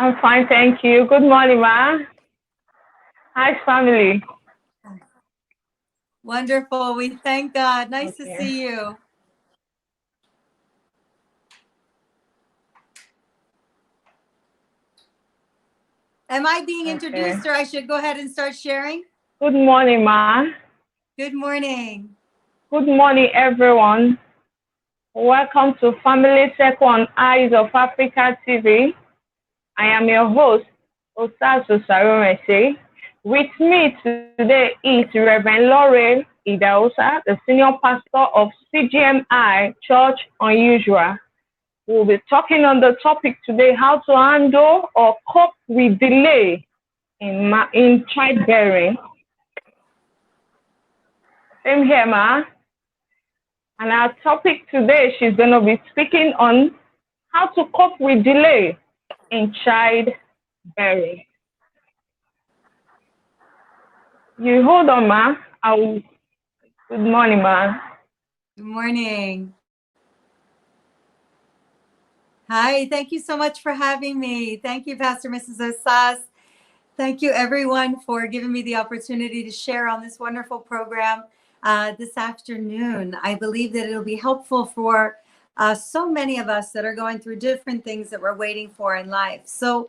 I'm fine, thank you. Good morning, ma. Hi, family. Wonderful. We thank God. Nice to Okay. see you. Am I being Okay. introduced or I should go ahead and start sharing? Good morning, ma. Good morning. Good morning, everyone. Welcome to Family Second Eyes of Africa TV. I am your host, Osas Osaruwmense. With me today is Reverend Laurie Idahosa, the senior pastor of CGMI Church Unusual. We'll be talking on the topic today, how to handle or cope with delay in childbearing. Same here, ma. And our topic today, she's going to be speaking on how to cope with delay in childbearing. You hold on, ma. Good morning, ma. Good morning. Hi, thank you so much for having me. Thank you, Pastor Mrs. Osas. Thank you, everyone, for giving me the opportunity to share on this wonderful program this afternoon. I believe that it'll be helpful for so many of us that are going through different things that we're waiting for in life. So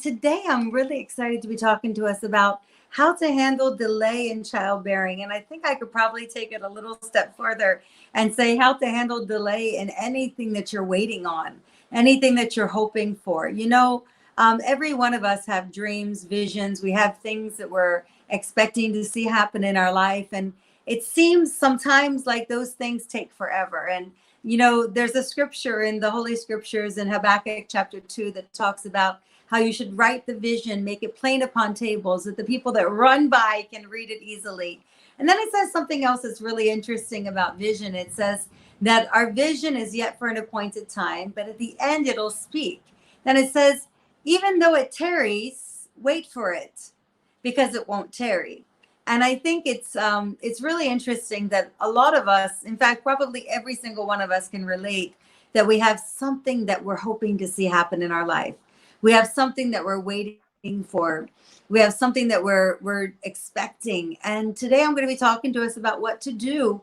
today I'm really excited to be talking to us about how to handle delay in childbearing. And I think I could probably take it a little step further and say how to handle delay in anything that you're waiting on, anything that you're hoping for. Every one of us have dreams, visions. We have things that we're expecting to see happen in our life. And it seems sometimes like those things take forever. And, there's a scripture in the Holy Scriptures in Habakkuk chapter 2 that talks about how you should write the vision, make it plain upon tables, that the people that run by can read it easily. And then it says something else that's really interesting about vision. It says that our vision is yet for an appointed time, but at the end it'll speak. Then it says, even though it tarries, wait for it, because it won't tarry. And I think it's really interesting that a lot of us, in fact, probably every single one of us can relate that we have something that we're hoping to see happen in our life. We have something that we're waiting for. We have something that we're expecting. And today I'm going to be talking to us about what to do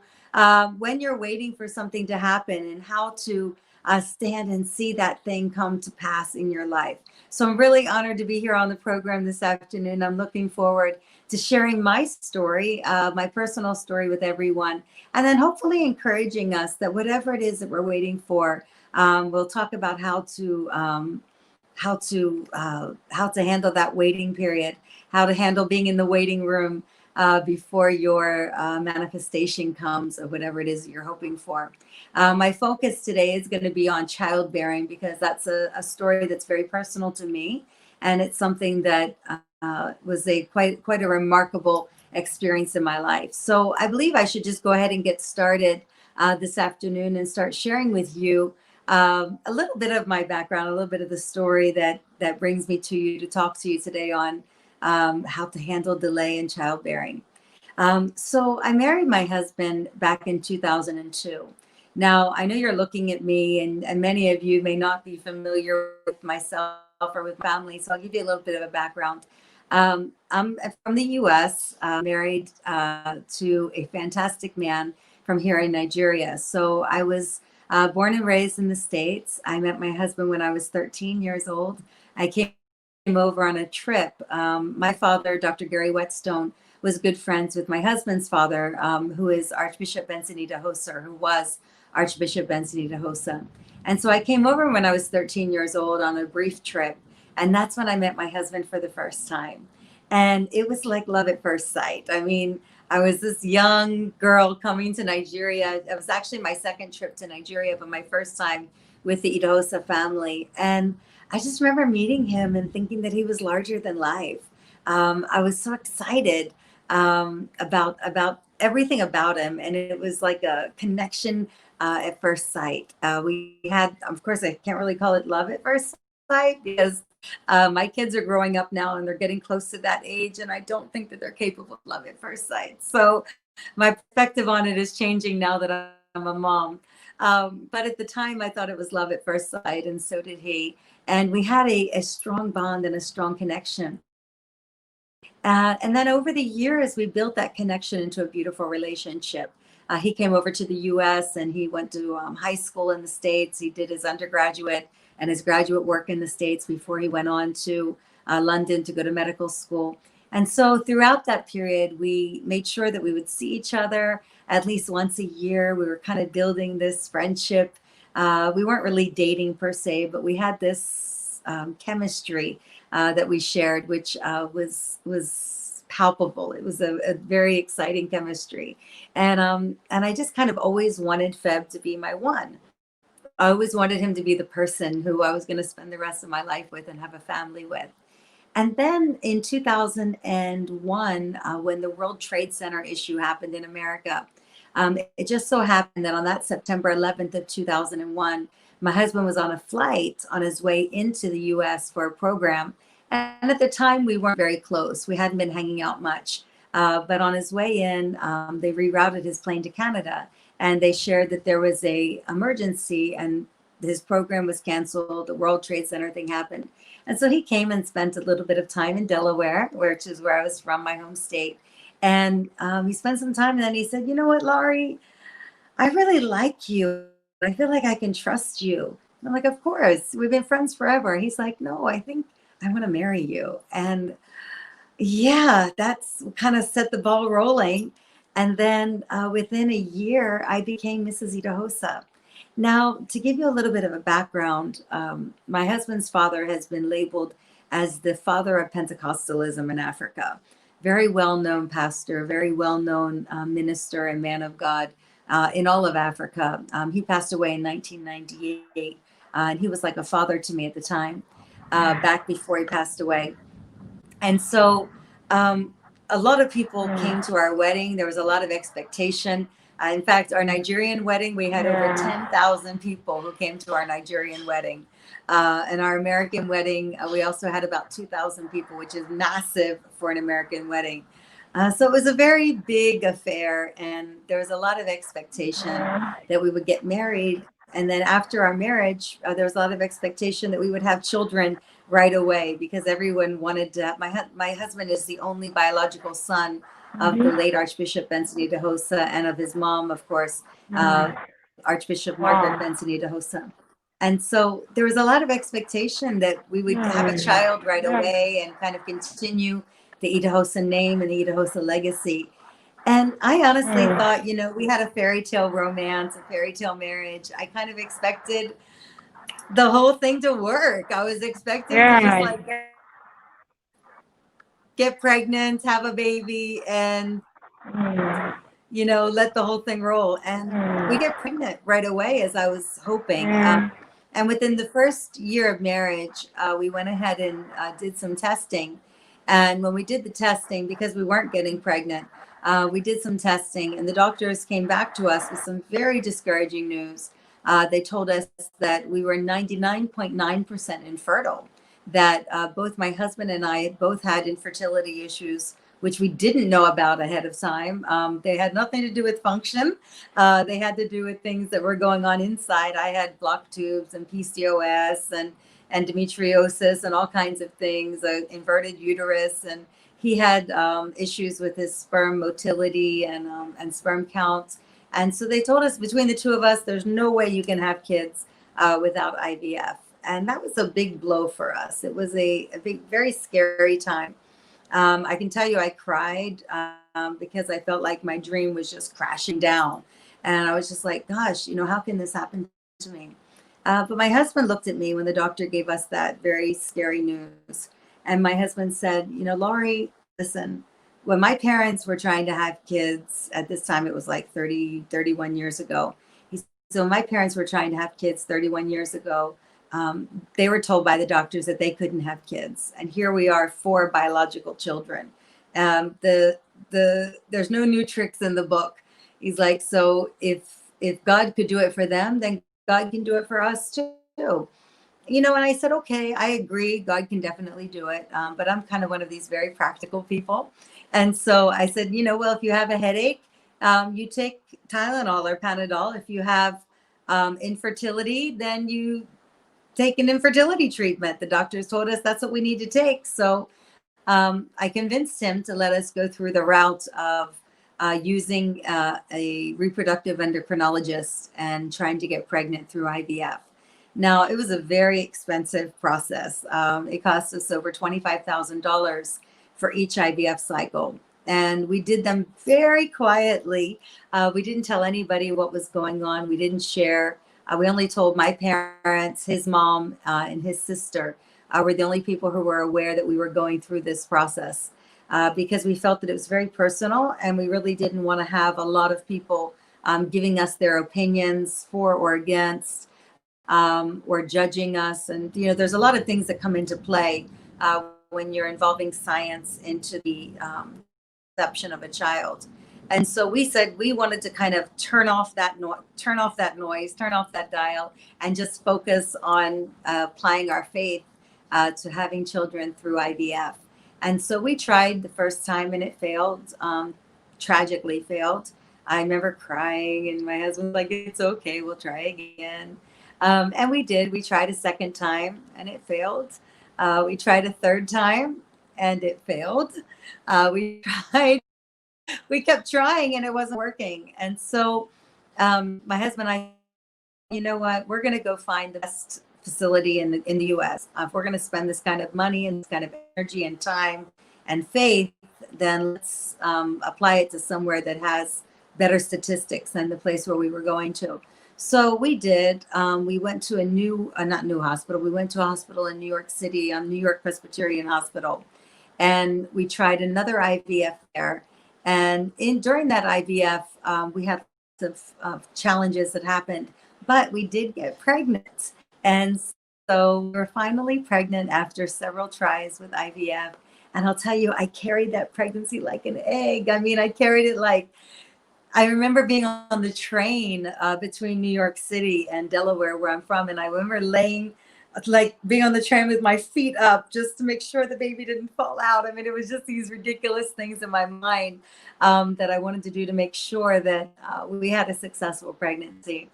when you're waiting for something to happen and how to stand and see that thing come to pass in your life. So I'm really honored to be here on the program this afternoon. I'm looking forward to sharing my story, my personal story with everyone, and then hopefully encouraging us that whatever it is that we're waiting for, we'll talk about how to handle that waiting period, how to handle being in the waiting room before your manifestation comes of whatever it is that you're hoping for. My focus today is going to be on childbearing because that's a story that's very personal to me, and it's something that was quite a remarkable experience in my life. So I believe I should just go ahead and get started this afternoon and start sharing with you a little bit of my background, a little bit of the story that brings me to you to talk to you today on how to handle delay in childbearing. So I married my husband back in 2002. Now, I know you're looking at me, and many of you may not be familiar with myself or with family, so I'll give you a little bit of a background. I'm from the U.S., married to a fantastic man from here in Nigeria. So I was born and raised in the States. I met my husband when I was 13 years old. I came over on a trip. My father, Dr. Gary Whetstone, was good friends with my husband's father, who is Archbishop Benson Idahosa, who was Archbishop Benson Idahosa. And so I came over when I was 13 years old on a brief trip. And that's when I met my husband for the first time. And it was like love at first sight. I mean, I was this young girl coming to Nigeria. It was actually my second trip to Nigeria, but my first time with the Idahosa family. And I just remember meeting him and thinking that he was larger than life. I was so excited about everything about him, and it was like a connection at first sight. We had, of course, I can't really call it love at first sight because my kids are growing up now and they're getting close to that age, and I don't think that they're capable of love at first sight. So my perspective on it is changing now that a mom. But at the time, I thought it was love at first sight, and so did he. And we had a strong bond and a strong connection. And then over the years, we built that connection into a beautiful relationship. He came over to the US and he went to high school in the States. He did his undergraduate and his graduate work in the States before he went on to London to go to medical school. And so throughout that period, we made sure that we would see each other at least once a year. We were kind of building this friendship. We weren't really dating per se, but we had this chemistry that we shared, which was palpable. It was a very exciting chemistry, and I just kind of always wanted Feb to be my one. I always wanted him to be the person who I was going to spend the rest of my life with and have a family with. And then in 2001, when the World Trade Center issue happened in America, it just so happened that on that September 11th of 2001, my husband was on a flight on his way into the US for a program. And at the time, we weren't very close. We hadn't been hanging out much. But on his way in, they rerouted his plane to Canada. And they shared that there was a emergency and his program was canceled. The World Trade Center thing happened. And so he came and spent a little bit of time in Delaware, which is where I was from, my home state. And he spent some time and then he said, you know what, Laurie, I really like you. I feel like I can trust you. I'm like, of course, we've been friends forever. He's like, no, I think I want to marry you. And yeah, that's kind of set the ball rolling. And then within a year, I became Mrs. Idahosa. Now, to give you a little bit of a background, my husband's father has been labeled as the father of Pentecostalism in Africa. Very well-known pastor, very well-known minister and man of God in all of Africa. He passed away in 1998, and he was like a father to me at the time, back before he passed away. And so a lot of people came to our wedding. There was a lot of expectation. In fact, our Nigerian wedding, we had over 10,000 people who came to our Nigerian wedding. And our American wedding, we also had about 2,000 people, which is massive for an American wedding. So it was a very big affair, and there was a lot of expectation that we would get married. And then after our marriage, there was a lot of expectation that we would have children right away because everyone wanted to. My husband is the only biological son of the late Archbishop Benson Idahosa and of his mom, of course, Archbishop Margaret Benson Idahosa. And so there was a lot of expectation that we would have a child right away and kind of continue the Idahosa name and the Idahosa legacy. And I honestly thought, you know, we had a fairy tale romance, a fairy tale marriage. I kind of expected the whole thing to work. I was expecting to just like get pregnant, have a baby, and you know, let the whole thing roll. And we get pregnant right away, as I was hoping. And within the first year of marriage, we went ahead and did some testing. And when we did the testing, because we weren't getting pregnant, we did some testing, and the doctors came back to us with some very discouraging news. They told us that we were 99.9% infertile, that both my husband and I both had infertility issues, which we didn't know about ahead of time. They had nothing to do with function. They had to do with things that were going on inside. I had blocked tubes and PCOS and endometriosis and all kinds of things, inverted uterus. And he had issues with his sperm motility and sperm counts. And so they told us between the two of us, there's no way you can have kids without IVF. And that was a big blow for us. It was a big, very scary time. I can tell you I cried because I felt like my dream was just crashing down. And I was just like, gosh, you know, how can this happen to me? But my husband looked at me when the doctor gave us that very scary news. And my husband said, you know, Laurie, listen, when my parents were trying to have kids at this time, it was like 31 years ago. So my parents were trying to have kids 31 years ago. They were told by the doctors that they couldn't have kids. And here we are, 4 biological children. There's no new tricks in the book. He's like, so if God could do it for them, then God can do it for us too. You know, and I said, okay, I agree. God can definitely do it. But I'm kind of one of these very practical people. And so I said, you know, well, if you have a headache, You take Tylenol or Panadol. If you have infertility, then you take an infertility treatment. The doctors told us that's what we need to take. So I convinced him to let us go through the route of using a reproductive endocrinologist and trying to get pregnant through IVF. Now, it was a very expensive process. It cost us over $25,000 for each IVF cycle. And we did them very quietly. We didn't tell anybody what was going on. We didn't share. We only told my parents, his mom, and his sister were the only people who were aware that we were going through this process because we felt that it was very personal and we really didn't want to have a lot of people giving us their opinions for or against or judging us. And, you know, there's a lot of things that come into play when you're involving science into the perception of a child. And so we said we wanted to kind of turn off that noise, turn off that dial, and just focus on applying our faith to having children through IVF. And so we tried the first time and it failed, tragically failed. I remember crying and my husband was like, it's okay, we'll try again. And we did. We tried a second time and it failed. We tried a third time and it failed. We kept trying and it wasn't working. And so my husband and I, you know what, we're going to go find the best facility in the US. If we're going to spend this kind of money and this kind of energy and time and faith, then let's apply it to somewhere that has better statistics than the place where we were going to. So we did. We went to a not new hospital. We went to a hospital in New York City, New York Presbyterian Hospital, and we tried another IVF there. And during that IVF, we had lots of challenges that happened, but we did get pregnant. And so we were finally pregnant after several tries with IVF. And I'll tell you, I carried that pregnancy like an egg. I mean, I carried it like, I remember being on the train between New York City and Delaware, where I'm from. And I remember being on the train with my feet up just to make sure the baby didn't fall out. I mean, it was just these ridiculous things in my mind that I wanted to do to make sure that we had a successful pregnancy.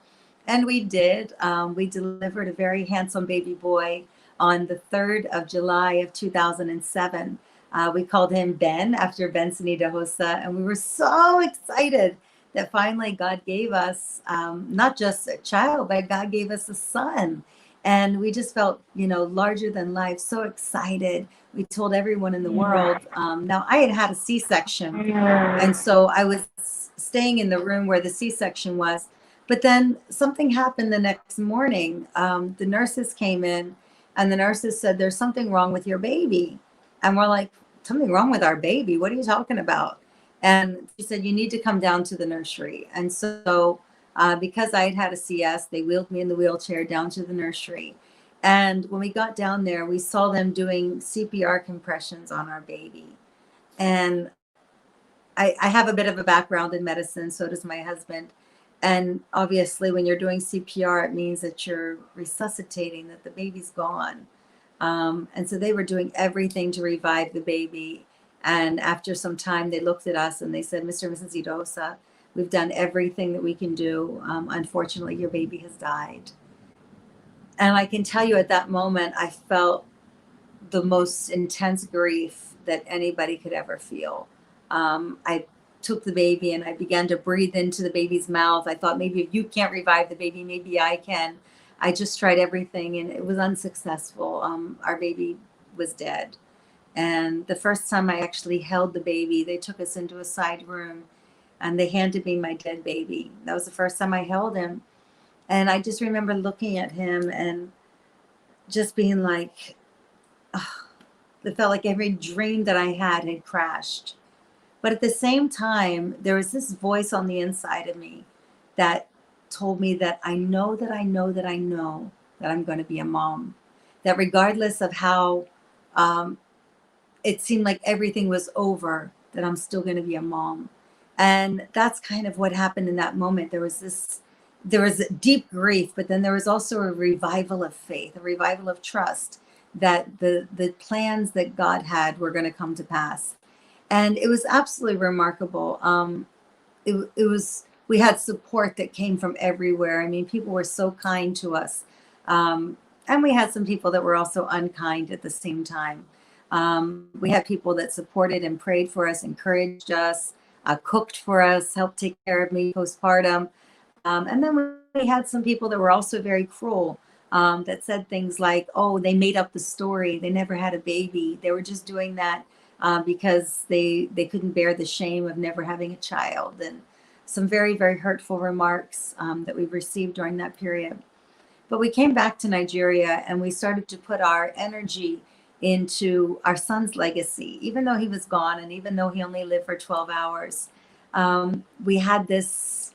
And we did. We delivered a very handsome baby boy on the 3rd of July of 2007. We called him Ben after Benson Idahosa. And we were so excited that finally God gave us not just a child, but God gave us a son. And we just felt, you know, larger than life, so excited. We told everyone in the world. Now, I had a C-section. And so I was staying in the room where the C-section was. But then something happened the next morning. The nurses came in and the nurses said, there's something wrong with your baby. And we're like, something wrong with our baby? What are you talking about? And she said, you need to come down to the nursery. And so because I had a CS, they wheeled me in the wheelchair down to the nursery. And when we got down there, we saw them doing CPR compressions on our baby. And I have a bit of a background in medicine, so does my husband. And obviously, when you're doing CPR, it means that you're resuscitating, that the baby's gone. And so they were doing everything to revive the baby. And after some time, they looked at us and they said, Mr. and Mrs. Idahosa, we've done everything that we can do. Unfortunately, your baby has died. And I can tell you at that moment, I felt the most intense grief that anybody could ever feel. I took the baby and I began to breathe into the baby's mouth. I thought, maybe if you can't revive the baby, maybe I can. I just tried everything and it was unsuccessful. Our baby was dead. And the first time I actually held the baby, they took us into a side room and they handed me my dead baby. That was the first time I held him. And I just remember looking at him and just being like, oh, it felt like every dream that I had crashed. But at the same time, there was this voice on the inside of me that told me that I know that I know that I know that I'm going to be a mom. That regardless of how it seemed like everything was over, that I'm still going to be a mom. And that's kind of what happened in that moment. There was deep grief, but then there was also a revival of faith, a revival of trust that the plans that God had were going to come to pass. And it was absolutely remarkable. it was, we had support that came from everywhere. I mean, people were so kind to us. And we had some people that were also unkind at the same time. We had people that supported and prayed for us, encouraged us, cooked for us, helped take care of me postpartum. And then we had some people that were also very cruel, that said things like, oh, they made up the story. They never had a baby. They were just doing that because they couldn't bear the shame of never having a child. And some very, very hurtful remarks that we received during that period. But we came back to Nigeria and we started to put our energy into our son's legacy. Even though he was gone and even though he only lived for 12 hours, we had this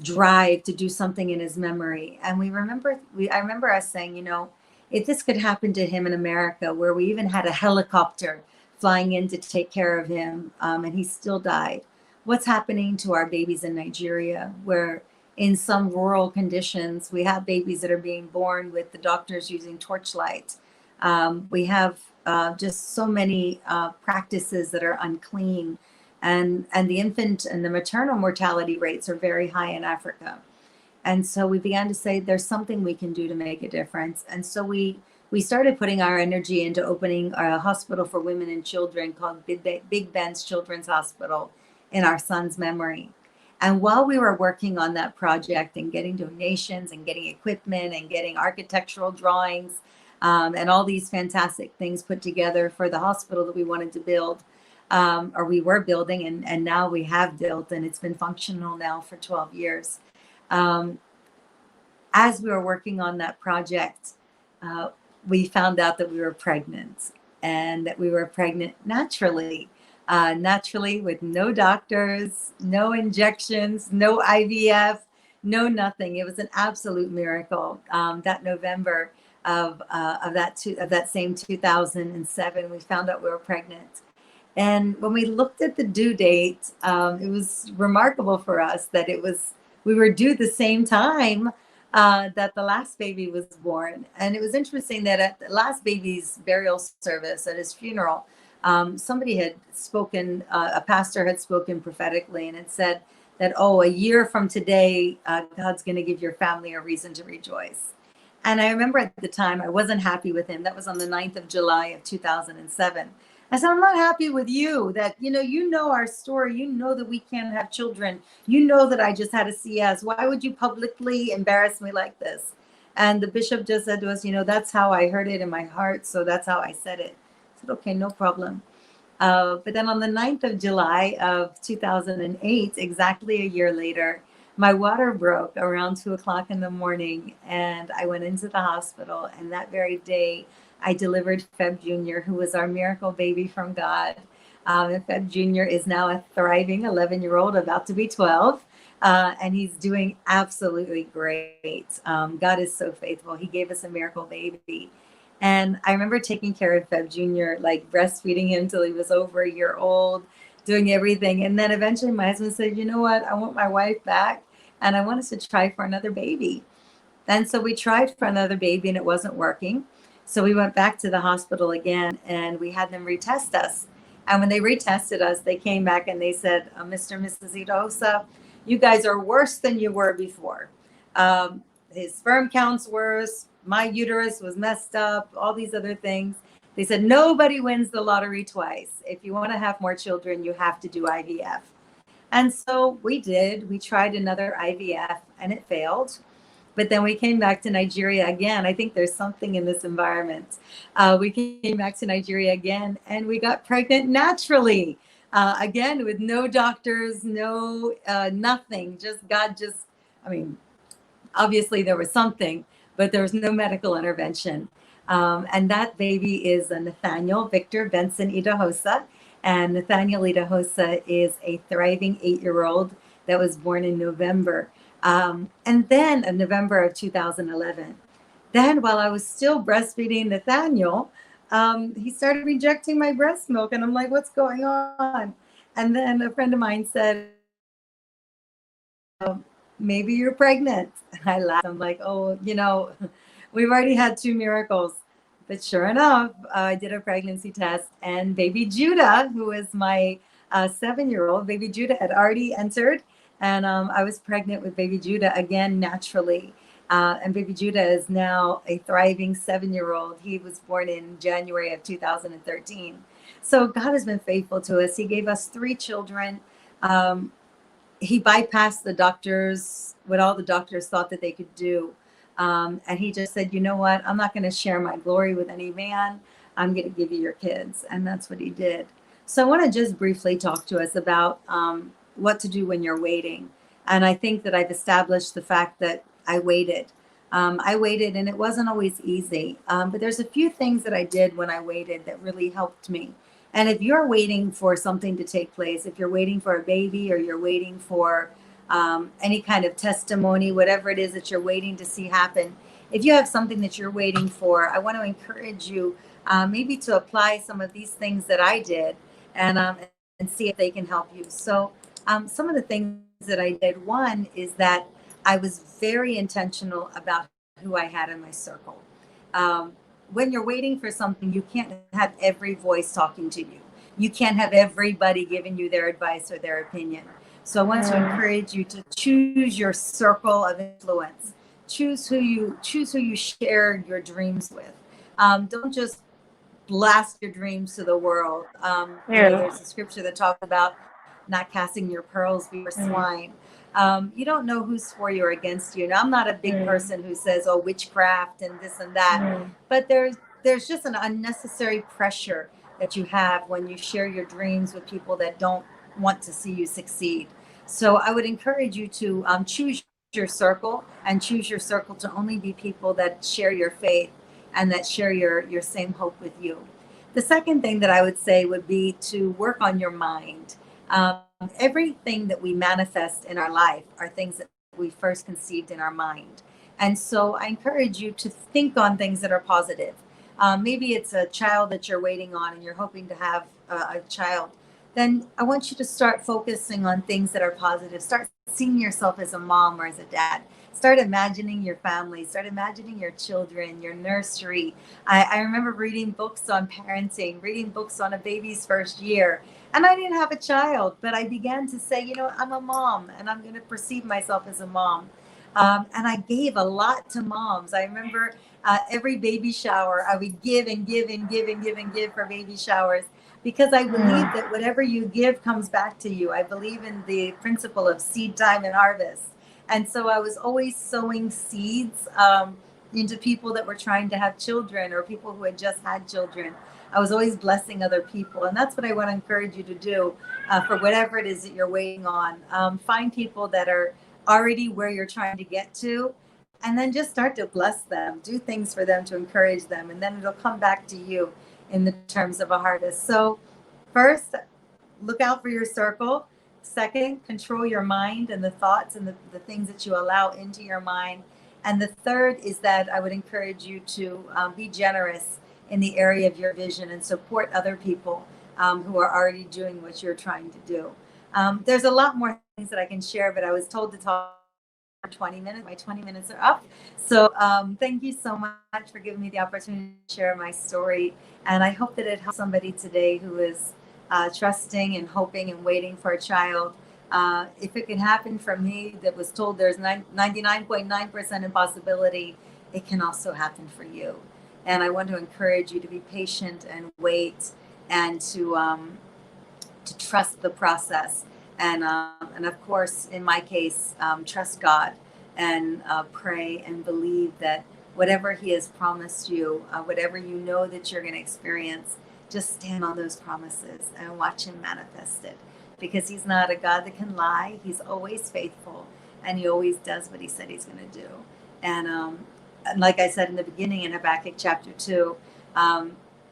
drive to do something in his memory. And I remember us saying, you know, if this could happen to him in America, where we even had a helicopter flying in to take care of him, and he still died, what's happening to our babies in Nigeria, where in some rural conditions, we have babies that are being born with the doctors using torchlight. We have just so many practices that are unclean, and the infant and the maternal mortality rates are very high in Africa. And so we began to say there's something we can do to make a difference. And so we started putting our energy into opening a hospital for women and children called Big Ben's Children's Hospital in our son's memory. And while we were working on that project and getting donations and getting equipment and getting architectural drawings and all these fantastic things put together for the hospital that we wanted to build, or we were building, and now we have built, and it's been functional now for 12 years. As we were working on that project, we found out that we were pregnant, and that we were pregnant naturally. Naturally, with no doctors, no injections, no IVF, no nothing. It was an absolute miracle. That November of that same 2007, we found out we were pregnant. And when we looked at the due date, it was remarkable for us that we were due the same time that the last baby was born. And it was interesting that at the last baby's burial service, at his funeral, somebody had spoken, a pastor had spoken prophetically, and it said that, oh, a year from today, God's going to give your family a reason to rejoice. And I remember at the time, I wasn't happy with him. That was on the 9th of July of 2007. I said, I'm not happy with you that, you know our story. You know that we can't have children. You know that I just had a CS. Why would you publicly embarrass me like this? And the bishop just said to us, that's how I heard it in my heart. So that's how I said it. I said, okay, no problem. But then on the 9th of July of 2008, exactly a year later, my water broke around 2:00 in the morning, and I went into the hospital. And that very day, I delivered Feb Jr., who was our miracle baby from God. And Feb Jr. is now a thriving 11-year-old, about to be 12. And he's doing absolutely great. God is so faithful. He gave us a miracle baby. And I remember taking care of Feb Jr., like breastfeeding him till he was over a year old, doing everything. And then eventually my husband said, you know what? I want my wife back, and I want us to try for another baby. And so we tried for another baby, and it wasn't working. So we went back to the hospital again, and we had them retest us. And when they retested us, they came back and they said, Mr. and Mrs. Idahosa, you guys are worse than you were before. His sperm count's worse. My uterus was messed up, all these other things. They said, nobody wins the lottery twice. If you want to have more children, you have to do IVF. And so we did. We tried another IVF, and it failed. But then we came back to Nigeria again. I think there's something in this environment. We came back to Nigeria again, and we got pregnant naturally. Again, with no doctors, no nothing. Obviously there was something, but there was no medical intervention. And that baby is a Nathaniel Victor Benson Idahosa. And Nathaniel Idahosa is a thriving 8-year-old that was born in November. And then in November of 2011, then while I was still breastfeeding Nathaniel, he started rejecting my breast milk. And I'm like, what's going on? And then a friend of mine said, maybe you're pregnant. I laughed. I'm like, oh, we've already had 2 miracles. But sure enough, I did a pregnancy test, and baby Judah, who is my 7-year-old. Baby Judah had already entered, and I was pregnant with baby Judah again naturally. And baby Judah is now a thriving 7-year-old. He was born in January of 2013. So God has been faithful to us. He gave us 3 children. Um, he bypassed the doctors, what all the doctors thought that they could do. And he just said, you know what? I'm not going to share my glory with any man. I'm going to give you your kids. And that's what he did. So I want to just briefly talk to us about what to do when you're waiting. And I think that I've established the fact that I waited. I waited, and it wasn't always easy. But there's a few things that I did when I waited that really helped me. And if you're waiting for something to take place, if you're waiting for a baby or you're waiting for any kind of testimony, whatever it is that you're waiting to see happen, if you have something that you're waiting for, I want to encourage you maybe to apply some of these things that I did and see if they can help you. So some of the things that I did, one is that I was very intentional about who I had in my circle. When you're waiting for something, you can't have every voice talking to you. You can't have everybody giving you their advice or their opinion. So I want to encourage you to choose your circle of influence. Choose who you share your dreams with. Don't just blast your dreams to the world. There's a scripture that talks about not casting your pearls before swine. You don't know who's for you or against you. Now, I'm not a big person who says, "Oh, witchcraft and this and that," but there's just an unnecessary pressure that you have when you share your dreams with people that don't want to see you succeed. So I would encourage you to choose your circle and choose your circle to only be people that share your faith and that share your same hope with you. The second thing that I would say would be to work on your mind. Everything that we manifest in our life are things that we first conceived in our mind. And so I encourage you to think on things that are positive. Maybe it's a child that you're waiting on and you're hoping to have a child. Then I want you to start focusing on things that are positive. Start seeing yourself as a mom or as a dad. Start imagining your family. Start imagining your children, your nursery. I remember reading books on parenting, reading books on a baby's first year. And I didn't have a child, but I began to say, you know, I'm a mom and I'm going to perceive myself as a mom. And I gave a lot to moms. I remember every baby shower, I would give and give and give and give and give for baby showers because I believe that whatever you give comes back to you. I believe in the principle of seed time and harvest. And so I was always sowing seeds into people that were trying to have children or people who had just had children. I was always blessing other people. And that's what I want to encourage you to do for whatever it is that you're waiting on. Find people that are already where you're trying to get to, and then just start to bless them, do things for them to encourage them, and then it'll come back to you in the terms of a harvest. So first, look out for your circle. Second, control your mind and the thoughts and the things that you allow into your mind. And the third is that I would encourage you to be generous in the area of your vision and support other people who are already doing what you're trying to do. There's a lot more things that I can share, but I was told to talk for 20 minutes. My 20 minutes are up. So thank you so much for giving me the opportunity to share my story. And I hope that it helps somebody today who is trusting and hoping and waiting for a child. If it can happen for me that was told there's 99.9% impossibility, it can also happen for you. And I want to encourage you to be patient and wait and to trust the process. And of course, in my case, trust God and pray and believe that whatever He has promised you, whatever you know that you're going to experience, just stand on those promises and watch Him manifest it. Because He's not a God that can lie. He's always faithful, and He always does what He said He's going to do. And like I said in the beginning in Habakkuk chapter 2,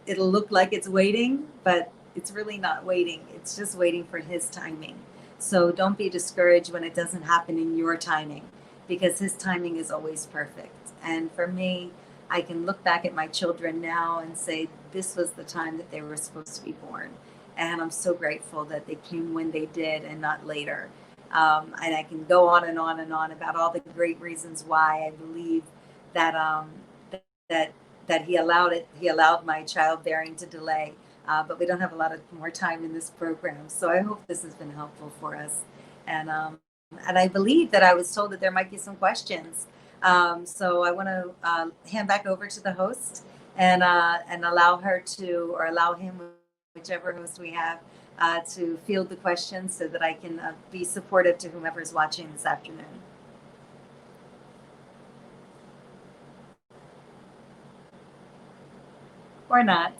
it'll look like it's waiting, but it's really not waiting. It's just waiting for His timing. So don't be discouraged when it doesn't happen in your timing, because His timing is always perfect. And for me, I can look back at my children now and say, this was the time that they were supposed to be born. And I'm so grateful that they came when they did and not later. And I can go on and on and on about all the great reasons why I believe that that He allowed my childbearing to delay. but we don't have a lot of more time in this program. So I hope this has been helpful for us. And I believe that I was told that there might be some questions. So I want to hand back over to the host and allow her to, or allow him, whichever host we have, to field the questions so that I can be supportive to whomever is watching this afternoon. Or not.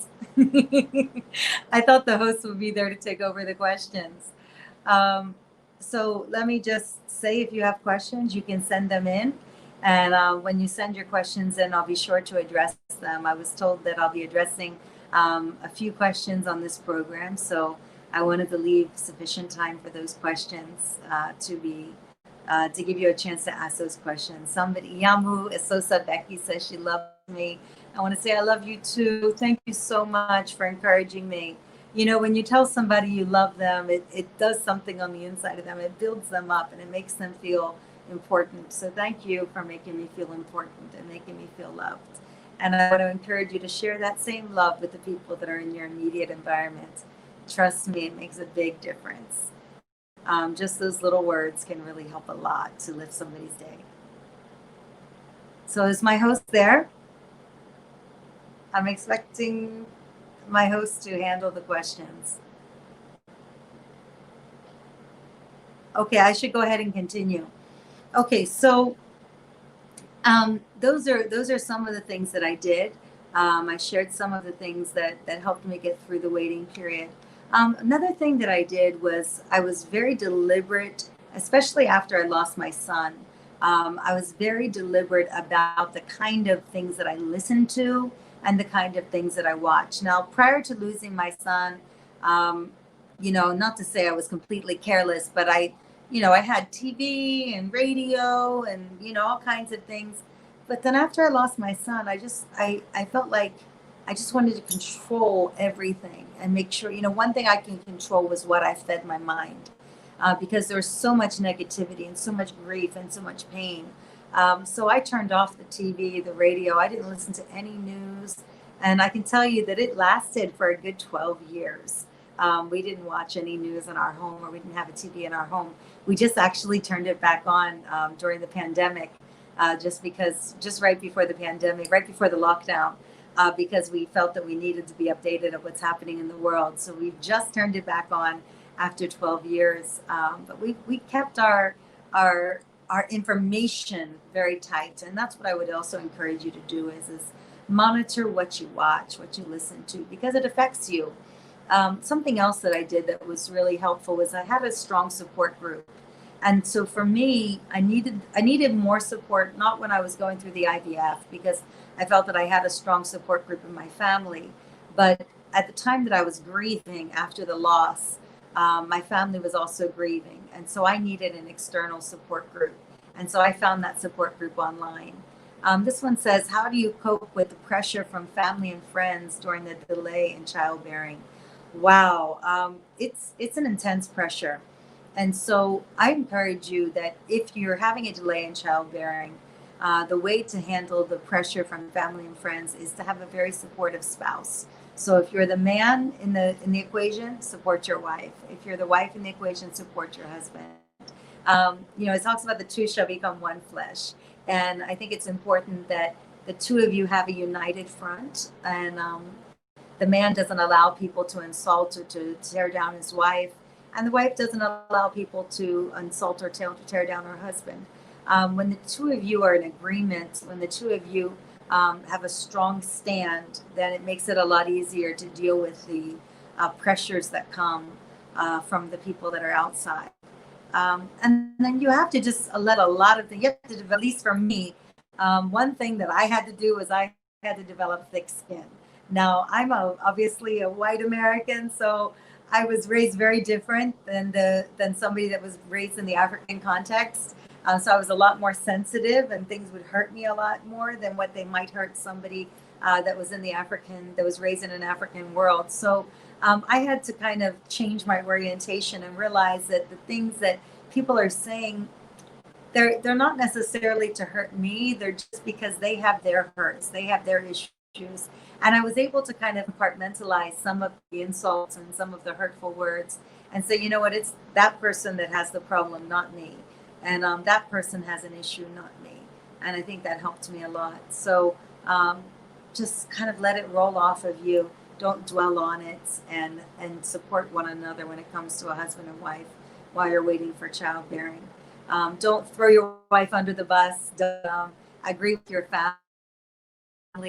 I thought the host would be there to take over the questions. So let me just say, if you have questions, you can send them in. And when you send your questions in, I'll be sure to address them. I was told that I'll be addressing a few questions on this program. So I wanted to leave sufficient time for those questions to give you a chance to ask those questions. Somebody, Yamu Esosa Becky, says she loves me. I want to say I love you too. Thank you so much for encouraging me. You know, when you tell somebody you love them, it does something on the inside of them. It builds them up and it makes them feel important. So thank you for making me feel important and making me feel loved. And I want to encourage you to share that same love with the people that are in your immediate environment. Trust me, it makes a big difference. Just those little words can really help a lot to lift somebody's day. So is my host there? I'm expecting my host to handle the questions. Okay, I should go ahead and continue. Okay, so those are some of the things that I did. I shared some of the things that helped me get through the waiting period. Another thing that I did was I was very deliberate, especially after I lost my son. I was very deliberate about the kind of things that I listened to and the kind of things that I watched. Now, prior to losing my son, you know, not to say I was completely careless, but I had TV and radio and, you know, all kinds of things. But then after I lost my son, I felt like I just wanted to control everything and make sure, you know, one thing I can control was what I fed my mind, because there was so much negativity and so much grief and so much pain. So I turned off the TV, the radio. I didn't listen to any news. And I can tell you that it lasted for a good 12 years. We didn't watch any news in our home, or we didn't have a TV in our home. We just actually turned it back on during the pandemic, just right before the pandemic, right before the lockdown, because we felt that we needed to be updated of what's happening in the world. So we've just turned it back on after 12 years. But we kept our information very tight. And that's what I would also encourage you to do is monitor what you watch, what you listen to, because it affects you. Something else that I did that was really helpful was I had a strong support group. And so for me, I needed more support, not when I was going through the IVF, because I felt that I had a strong support group in my family. But at the time that I was grieving after the loss, my family was also grieving. And so I needed an external support group. And so I found that support group online. This one says, how do you cope with the pressure from family and friends during the delay in childbearing? Wow, it's an intense pressure. And so I encourage you that if you're having a delay in childbearing, the way to handle the pressure from family and friends is to have a very supportive spouse. So if you're the man in the equation, support your wife. If you're the wife in the equation, support your husband. It talks about the two shall become one flesh. And I think it's important that the two of you have a united front, and the man doesn't allow people to insult or to tear down his wife, and the wife doesn't allow people to insult or tear down her husband. When the two of you are in agreement, when the two of you have a strong stand, then it makes it a lot easier to deal with the pressures that come from the people that are outside. And then you have to just let a lot of things, you have to develop, at least for me, one thing that I had to do was I had to develop thick skin. Now, I'm obviously a white American, so I was raised very different than somebody that was raised in the African context. So I was a lot more sensitive, and things would hurt me a lot more than what they might hurt somebody that was raised in an African world. So I had to kind of change my orientation and realize that the things that people are saying, they're not necessarily to hurt me. They're just because they have their hurts, they have their issues. issues. And I was able to kind of compartmentalize some of the insults and some of the hurtful words and say, you know what, it's that person that has the problem, not me. And that person has an issue, not me. And I think that helped me a lot. So just kind of let it roll off of you. Don't dwell on it, and support one another when it comes to a husband and wife while you're waiting for childbearing. Don't throw your wife under the bus. Don't agree with your family.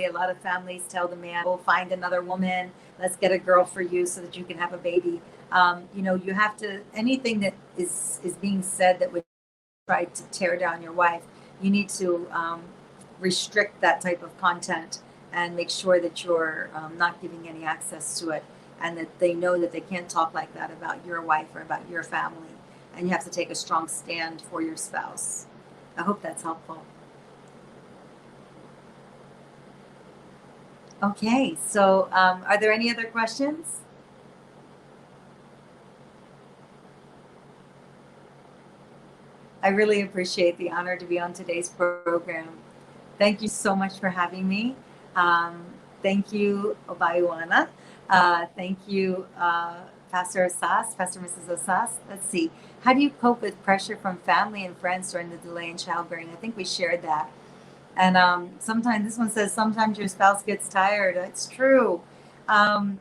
A lot of families tell the man, "We'll find another woman. Let's get a girl for you so that you can have a baby." You have to, anything that is being said that would try to tear down your wife, you need to restrict that type of content and make sure that you're not giving any access to it, and that they know that they can't talk like that about your wife or about your family. And you have to take a strong stand for your spouse. I hope that's helpful. Okay, so are there any other questions? I really appreciate the honor to be on today's program. Thank you so much for having me. Thank you, Obayuana. Thank you, Pastor Osas, Pastor Mrs. Osas. Let's see. How do you cope with pressure from family and friends during the delay in childbearing? I think we shared that. And sometimes, this one says, sometimes your spouse gets tired. It's true.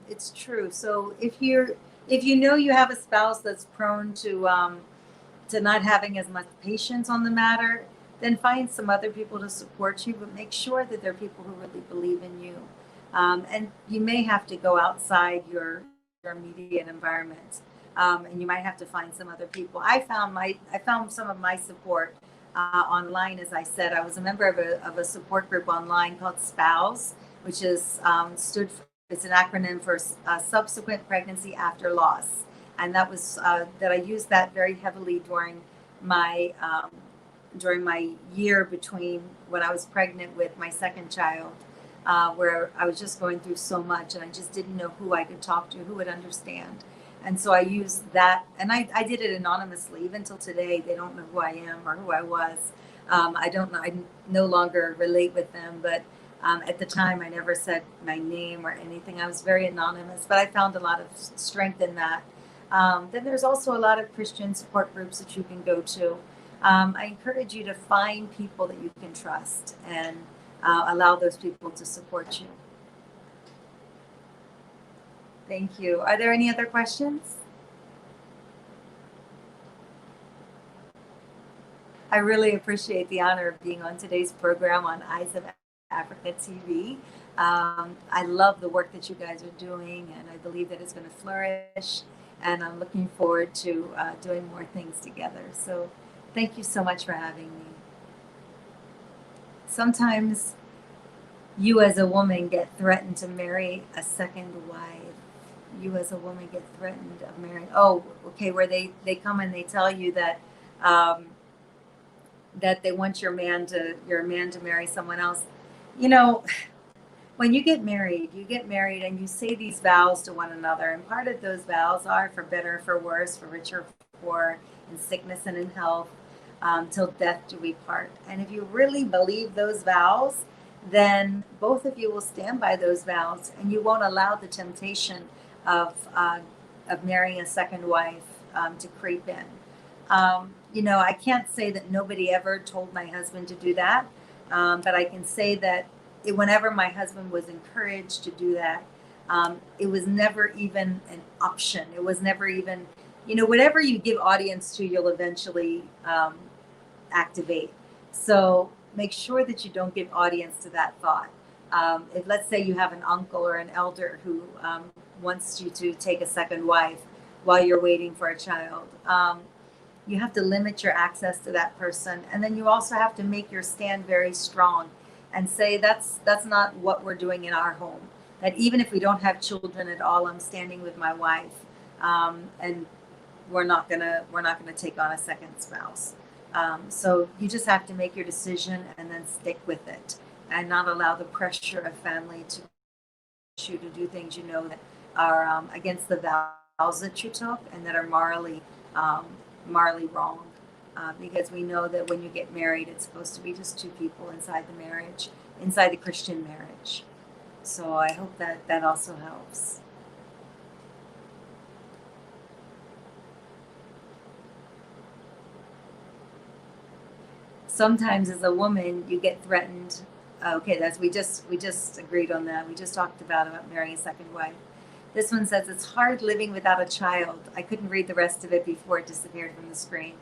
It's true. So if you know you have a spouse that's prone to not having as much patience on the matter, then find some other people to support you, but make sure that they're people who really believe in you. And you may have to go outside your immediate environment, and you might have to find some other people. I found some of my support online. As I said, I was a member of a support group online called SPOUSE, which is it's an acronym for subsequent pregnancy after loss. And that was that I used that very heavily during my year between when I was pregnant with my second child, where I was just going through so much, and I just didn't know who I could talk to, who would understand. And so I used that, and I did it anonymously. Even till today, they don't know who I am or who I was. I don't know. I no longer relate with them, but at the time, I never said my name or anything. I was very anonymous, but I found a lot of strength in that. Then there's also a lot of Christian support groups that you can go to. I encourage you to find people that you can trust and allow those people to support you. Thank you. Are there any other questions? I really appreciate the honor of being on today's program on Eyes of Africa TV. I love the work that you guys are doing, and I believe that it's going to flourish. And I'm looking forward to doing more things together. So thank you so much for having me. Sometimes you as a woman get threatened to marry a second wife. You as a woman get threatened of marrying. Oh, okay, where they come and they tell you that that they want your man to marry someone else. You know, when you get married and you say these vows to one another, and part of those vows are for better, for worse, for richer, for poor, in sickness and in health, till death do we part. And if you really believe those vows, then both of you will stand by those vows, and you won't allow the temptation of marrying a second wife to creep in. I can't say that nobody ever told my husband to do that, but I can say that whenever my husband was encouraged to do that, it was never even an option. It was never even, whatever you give audience to, you'll eventually activate. So make sure that you don't give audience to that thought. If, let's say, you have an uncle or an elder who wants you to take a second wife while you're waiting for a child, you have to limit your access to that person. And then you also have to make your stand very strong and say that's not what we're doing in our home. That even if we don't have children at all, I'm standing with my wife, and we're not gonna take on a second spouse. So you just have to make your decision and then stick with it, and not allow the pressure of family to push you to do things that are against the vows that you took and that are morally wrong. Because we know that when you get married, it's supposed to be just two people inside the marriage, inside the Christian marriage. So I hope that that also helps. Sometimes as a woman you get threatened. Okay, that's we just agreed on that. We just talked about marrying a second wife. This one says it's hard living without a child. I couldn't read the rest of it before it disappeared from the screen.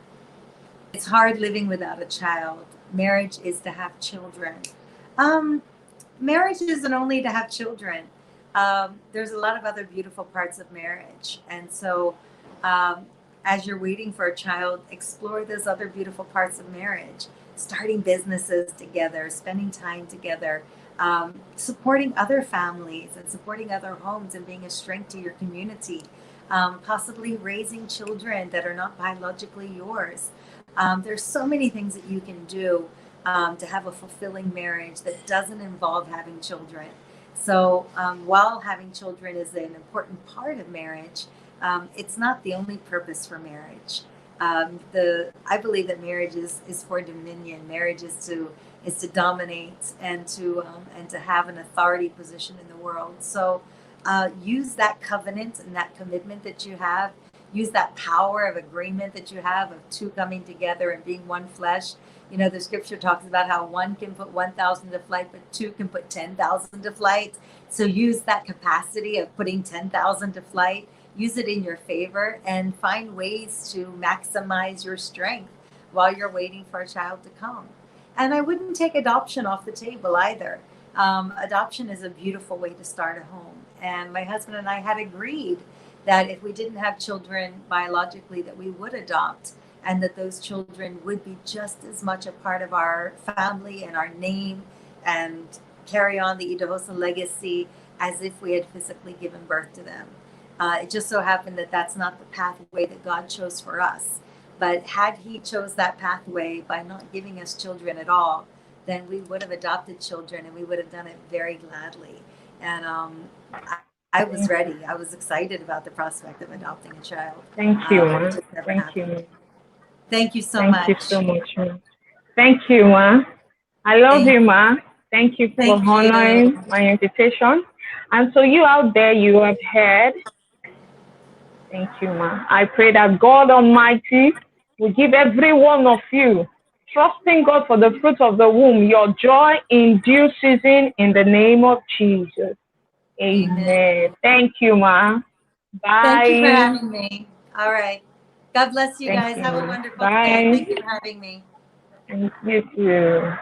It's hard living without a child. Marriage is to have children. Um, Marriage isn't only to have children. There's a lot of other beautiful parts of marriage, and so um, as you're waiting for a child, explore those other beautiful parts of marriage. Starting businesses together, spending time together, supporting other families and supporting other homes and being a strength to your community. Possibly raising children that are not biologically yours. There's so many things that you can do to have a fulfilling marriage that doesn't involve having children. So while having children is an important part of marriage, it's not the only purpose for marriage. I believe that marriage is for dominion. Marriage is to dominate and to have an authority position in the world. So use that covenant and that commitment that you have. Use that power of agreement that you have of two coming together and being one flesh. You know, the scripture talks about how one can put 1,000 to flight, but two can put 10,000 to flight. So use that capacity of putting 10,000 to flight. Use it in your favor and find ways to maximize your strength while you're waiting for a child to come. And I wouldn't take adoption off the table either. Adoption is a beautiful way to start a home. And my husband and I had agreed that if we didn't have children biologically, that we would adopt, and that those children would be just as much a part of our family and our name and carry on the Idahosa legacy as if we had physically given birth to them. It just so happened that that's not the pathway that God chose for us. But had he chose that pathway by not giving us children at all, then we would have adopted children, and we would have done it very gladly. And I was ready. I was excited about the prospect of adopting a child. Thank you, It Ma. just never Thank happened. you. Thank you so Thank much. you so much, Ma. Thank you, Ma. I love Thank you, Ma. Thank you for Thank you. honoring my invitation. And so you out there, you have heard. Thank you, Ma. I pray that God Almighty will give every one of you, trusting God for the fruit of the womb, your joy in due season in the name of Jesus. Amen. Thank you, Ma. Bye. Thank you for having me. All right. God bless you Thank guys. you, Have a Ma. wonderful day. Bye. Thank you for having me. And you too.